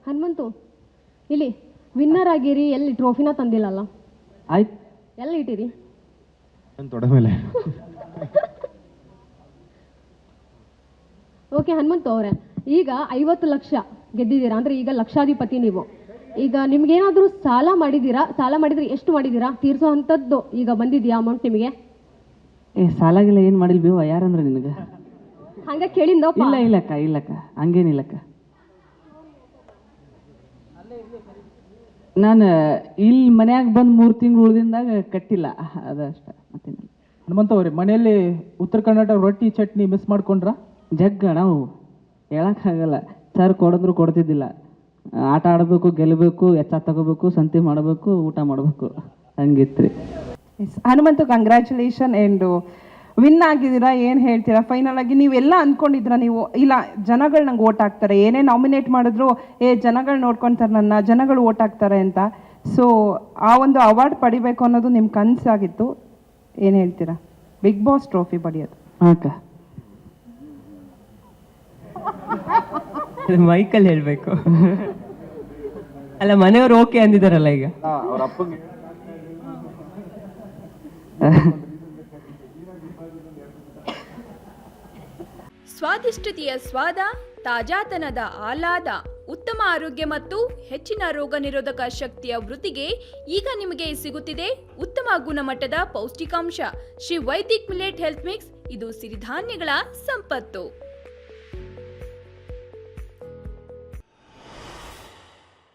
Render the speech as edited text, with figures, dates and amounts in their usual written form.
ಹನುಮಂತು ಇಲ್ಲಿ ವಿನ್ನರ್ ಆಗಿರಿ, ಎಲ್ಲಿ ಟ್ರೋಫಿನ ತಂದಿಲ್ಲಲ್ಲ? ಆಯ್ತು, ಎಲ್ಲಿ ಇಟ್ಟಿರಿ? ತೊಡೆ ಮೇಲೆ. ಓಕೆ ಹನುಮಂತು ಅವರೇ, ಈಗ 50 ಲಕ್ಷ ಗೆದ್ದಿದ್ದೀರಾ ಅಂದರೆ ಈಗ ಲಕ್ಷಾಧಿಪತಿ ನೀವು. ಈಗ ನಿಮ್ಗೇನಾದರೂ ಸಾಲ ಮಾಡಿದ್ದೀರಾ? ಸಾಲ ಮಾಡಿದ್ರೆ ಎಷ್ಟು ಮಾಡಿದ್ದೀರಾ? ತೀರ್ಸೋ ಅಂಥದ್ದು ಈಗ ಬಂದಿದೆಯಾ ಅಮೌಂಟ್ ನಿಮಗೆ? ಸಾಲಾಗಿಲ್ಲ, ಏನು ಮಾಡಿಲ್ಲ ಬೇವ. ಯಾರಂದ್ರೆ ನಿನಗೆ? ಹಂಗೆ ಕೇಳಿಂದಪ್ಪ. ಇಲ್ಲಕ್ಕ ಹಂಗೇನಿಲ್ಲಕ್ಕ. ನಾನು ಇಲ್ಲಿ ಮನ್ಯಾಗ ಬಂದು 3 ತಿಂಗಳು ಉಳ್ದಿಂದಾಗ ಕಟ್ಟಿಲ್ಲ, ಅದಷ್ಟ ಮತ್ತೇನಿಲ್ಲ. ಹನುಮಂತ ಅವ್ರಿ, ಮನೆಯಲ್ಲಿ ಉತ್ತರ ಕರ್ನಾಟಕ ರೊಟ್ಟಿ ಚಟ್ನಿ ಮಿಸ್ ಮಾಡ್ಕೊಂಡ್ರ? ಜಗ್ಗ ನಾವು ಹೇಳಕ್ಕಾಗಲ್ಲ. ಸರ್ ಕೊಡಿದ್ರು ಕೊಡ್ತಿದ್ದಿಲ್ಲ. ಆಟ ಆಡಬೇಕು, ಗೆಲ್ಲಬೇಕು, ಎಚ್ಚ ತಗೋಬೇಕು, ಸಂತೆ ಮಾಡಬೇಕು, ಊಟ ಮಾಡಬೇಕು, ಹಂಗಿತ್ರಿ. ಹನುಮಂತು, ಕಂಗ್ರ್ಯಾಚುಲೇಷನ್. ಆ್ಯಂಡ್ ವಿನ್ ಆಗಿದ್ದೀರಾ, ಏನು ಹೇಳ್ತೀರಾ? ಫೈನಲ್ ಆಗಿ ನೀವೆಲ್ಲ ಅಂದ್ಕೊಂಡಿದ್ದೀರಾ ನೀವು, ಇಲ್ಲ ಜನಗಳು ನಂಗೆ ಓಟ್ ಹಾಕ್ತಾರೆ, ಏನೇ ನಾಮಿನೇಟ್ ಮಾಡಿದ್ರು ಜನಗಳು ನೋಡ್ಕೊತಾರೆ ನನ್ನ, ಜನಗಳು ಓಟ್ ಹಾಕ್ತಾರೆ ಅಂತ. ಸೊ ಆ ಒಂದು ಅವಾರ್ಡ್ ಪಡಿಬೇಕು ಅನ್ನೋದು ನಿಮ್ಮ ಕನಸಾಗಿತ್ತು. ಏನು ಹೇಳ್ತೀರಾ? ಬಿಗ್ ಬಾಸ್ ಟ್ರೋಫಿ ಪಡೆಯೋದು. ಹಾಕ ಮೈಕಲ್ಲಿ ಹೇಳಬೇಕು. ಅಲ್ಲ, ಮನೆಯವರು ಓಕೆ ಅಂದಿದ್ದಾರಲ್ಲ ಈಗ. ಅವ್ರ ಅಪ್ಪಂಗೆ ಸ್ವಾದಿಷ್ಟತೆಯ ಸ್ವಾದ, ತಾಜಾತನದ ಆಹ್ಲಾದ, ಉತ್ತಮ ಆರೋಗ್ಯ ಮತ್ತು ಹೆಚ್ಚಿನ ರೋಗ ನಿರೋಧಕ ಶಕ್ತಿಯ ವೃದ್ಧಿಗೆ ಈಗ ನಿಮಗೆ ಸಿಗುತ್ತಿದೆ ಉತ್ತಮ ಗುಣಮಟ್ಟದ ಪೌಷ್ಟಿಕಾಂಶ. Shri Vaidik millet health mix. ಇದು ಸಿರಿಧಾನ್ಯಗಳ ಸಂಪತ್ತು.